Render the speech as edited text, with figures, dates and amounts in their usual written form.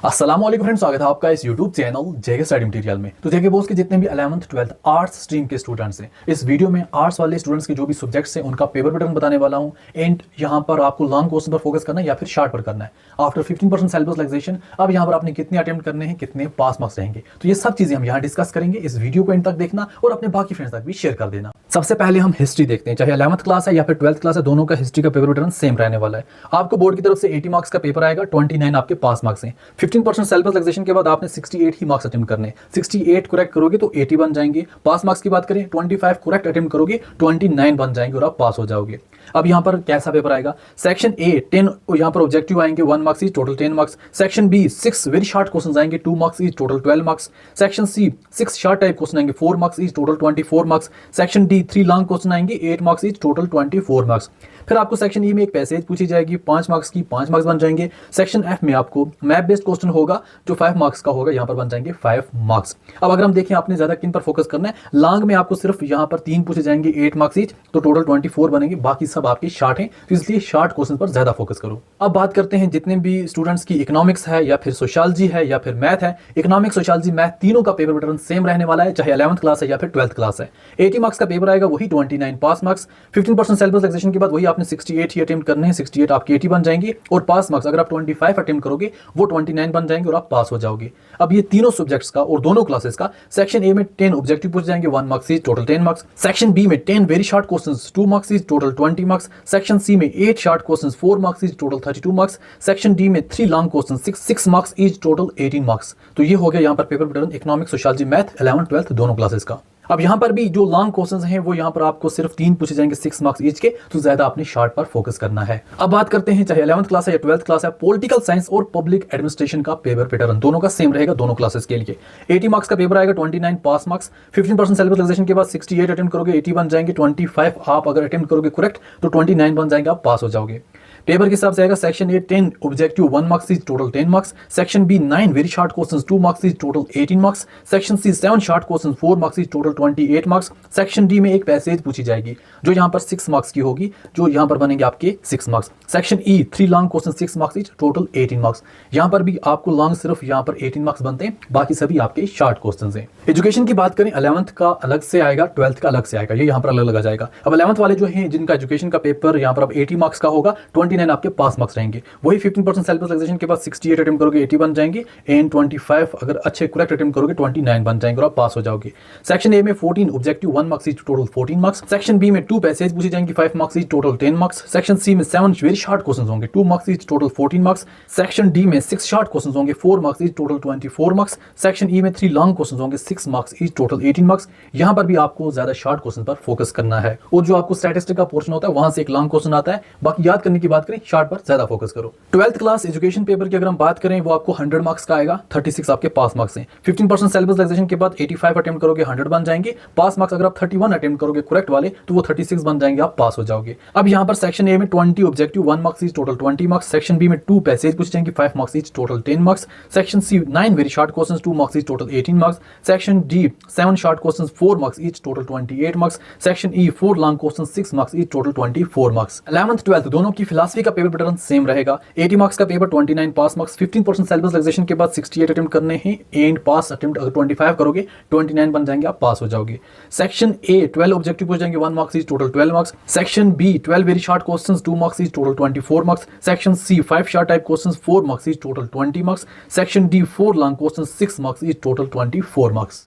अस्सलामुअलैकुम फ्रेंड्स, स्वागत है आपका इस यूट्यूब चैनल जेके स्टडी मटेरियल में। तो जेके बोस के जितने भी 11th 12th आर्ट्स स्ट्रीम के स्टूडेंट्स हैं, इस वीडियो में आर्ट्स वाले स्टूडेंट्स के जो भी सब्जेक्ट्स हैं उनका पेपर पैटर्न बताने वाला हूं। एंड यहां पर आपको लॉन्ग क्वेश्चन पर फोकस करना है या फिर शॉर्ट पर करना है। आफ्टर 15% सिलेबस रिलैक्सेशन अब यहां पर आपने कितने अटेम्प्ट करने हैं, कितने पास मार्क्स रहेंगे, तो ये सब चीजें हम यहाँ डिस्कस करेंगे। इस वीडियो को एंड तक देखना और अपने बाकी फ्रेंड्स तक भी शेयर कर देना। सबसे पहले हम हिस्ट्री देखते हैं। चाहे 11th क्लास है या फिर 12th क्लास है, दोनों का हिस्ट्री का पेपर पैटर्न सेम रहने वाला है। आपको बोर्ड की तरफ से 80 मार्क्स का पेपर आएगा, 29 आपके पास मार्क्स हैं। 15% सिलेबस रिलैक्सेशन के बाद आपने 68 ही मार्क्स अटेम्प्ट करने। 68 करेक्ट करोगे तो 80 बन जाएंगे। पास मार्क्स की बात करें, 25 करेक्ट अटेम्प्ट करोगे 29 बन जाएंगे और आप पास हो जाओगे। अब यहाँ पर कैसा पेपर आएगा? सेक्शन ए 10 यहाँ पर ऑब्जेक्टिव आएंगे 1 marks is, total 10 marks. Section B 6 very short question आएंगे 2 marks is, total 12 marks. Section C 6 short type question आएंगे 4 marks is, total 24 marks. Section D 3 long question आएंगे 8 मार्क्स इज, टोटल 24 मार्क्स। फिर आपको section E में एक passage पूछी जाएगी 5 marks की, 5 मार्क्स बन जाएंगे। सेक्शन एफ में आपको मैप बेस्ड क्वेश्चन होगा जो 5 मार्क्स का होगा, यहाँ पर बन जाएंगे 5 मार्क्स। अब अगर हम देखें आपने ज्यादा किन पर फोकस करना है, लॉन्ग में आपको सिर्फ यहाँ पर 3 पूछे जाएंगे 8 मार्क्स ईच, तो टोटल 24 बनेंगे। बाकी सब आपके शॉर्ट हैं, तो इसलिए शॉर्ट क्वेश्चन पर ज्यादा फोकस करो। अब बात करते हैं जितने भी स्टूडेंट्स की इकोनॉमिक्स है या फिर सोशियोलॉजी है या फिर मैथ है। इकोनॉमिक्स, सोशियोलॉजी, मैथ तीनों का पेपर पैटर्न सेम रहने वाला है, चाहे 11th क्लास है या फिर 12th क्लास है। 80 मार्क्स का पेपर आएगा, वही 29 पास मार्क्स। 15% सिलेबस रिलैक्सेशन के बाद वही आपने 68 ही अटेम्प्ट करने हैं, 68 आपके 80 बन जाएंगे। और पास मार्क्स अगर आप 25 अटेम्प्ट करोगे वो 29 बन जाएंगे और आप पास हो जाओगे। अब ये तीनों सब्जेक्ट्स का और दोनों क्लासेस का सेक्शन ए में 10 ऑब्जेक्टिव पूछ जाएंगे 1 marks is, total 10 marks. Section B में 10 very short questions 2 marks is, total 20 marks. Section C में 8 short questions 4 marks is, total 32 marks. Section D में 3 long questions 6 marks is, total 18 marks. तो ये हो गया यहाँ पर paper pattern economics, sociology, math 11th 12th दोनों क्लासेस का। अब यहाँ पर भी जो लॉन्ग क्वेश्चंस हैं वो यहाँ पर आपको सिर्फ 3 पूछे जाएंगे 6 मार्क्स ईच के, तो ज्यादा अपने शॉर्ट पर फोकस करना है। अब बात करते हैं चाहे 11th क्लास है या 12th क्लास है, पॉलिटिकल साइंस और पब्लिक एडमिनिस्ट्रेशन का पेपर पैटर्न दोनों का सेम रहेगा दोनों क्लासेस के लिए। 80 मार्क्स का पेपर आएगा, 29 पास मार्क्स। 15% सिलेबस रिलैक्सेशन के बाद 68 अटेम्प्ट करोगे 80 बन जाएंगे। 25 आप अगर अटेम्प्ट करोगे करेक्ट तो 29 बन जाएंगे, आप पास हो जाओगे। पेपर के हिसाब से आएगा section A 10 objective 1 marks is, total 10 marks. Section B 9 very short questions 2 marks is, total 18 marks. Section C 7 short questions 4 marks is, total 28 marks. Section D में एक पैसेज पूछी जाएगी जो यहाँ पर 6 मार्क्स की होगी, जो यहाँ पर बनेंगे आपके 6 marks. Section E 3 long question 6 marks is, total 18 marks. यहाँ पर भी आपको लॉन्ग सिर्फ यहाँ पर 18 मार्क्स बनते हैं, बाकी सभी आपके शॉर्ट क्वेश्चन हैं। एजुकेशन की बात करें, 11th का अलग से आएगा, 12th का अलग से आएगा, ये यहाँ पर अलग लगा जाएगा। अब 11th वाले जो हैं जिनका एजुकेशन का पेपर यहाँ पर अब 80 मार्क्स का होगा, 29 आपके पास मार्क्स रहेंगे। वही 15% सिलेबस रिलैक्सेशन के बाद 68 अटेम्प्ट करोगे 80 बन जाएंगे। एंड 25 अगर अच्छे करेक्ट अटेम्प्ट करोगे 29 बन जाएंगे और आप पास हो जाओगे। सेक्शन ए में 14 objective 1 marks is, total 14 marks. Section B में 2 पैसेज पूछी जाएंगे 5 marks is, total 10 marks. Section C में 7 वेरी शॉर्ट क्वेश्चंस होंगे 2 marks is, total 14 marks. Section D में 6 शॉर्ट क्वेश्चंस होंगे 4 marks is, total 24 marks. Section E में 3 long questions होंगे 6 marks is, total 18 marks. यहां पर भी आपको ज्यादा शॉर्ट क्वेश्चन पर फोकस करना है। और जो आपको स्टैटिस्टिक का पोर्शन होता है वहां से एक लॉन्ग क्वेश्चन आता है, बाकी याद करने की बात करें शॉर्ट पर ज्यादा फोकस करो। 12th क्लास एजुकेशन पेपर की अगर हम बात करें वो आपको 100 मार्क्स का आएगा, 36 आपके पास मार्क्स हैं। 15% सिलेबस रिलैक्सेशन के बाद 85 अटेम्प्ट करोगे 100 बन जाएंगे। पास मार्क्स अगर आप 31 अटेम्प्ट करोगे करेक्ट वाले तो वो 36 बन जाएंगे, आप पास हो जाओगे। अब यहाँ पर सेक्शन ए में 20 objective 1 marks is, total 20 marks. Section B में 2 पैसेज पूछ जाएंगे 5 marks is, total 10 marks. Section C 9 very short questions 2 marks is, total 18 marks. Section D 7 short questions 4 marks is, total 28 marks. Section E 4 long questions 6 marks is, total 24 marks. 11th 12th दोनों की philosophy का paper pattern same रहेगा। 80 marks का paper 29 pass marks. 15% syllabus relaxation के बाद 68 attempt करने हैं। And pass attempt अगर 25 करोगे 29 बन जाएंगे, आप पास हो जाओगे। सेक्शन ए 12 ऑब्जेक्टिव पूछ जाएंगे 1 marks is, total 12 marks. Section B 12 very short questions 2 marks is, total 24 marks. Section C 5 short type questions 4 marks is, total 20 marks. Section D 4 long questions 6 marks is, total 24 marks.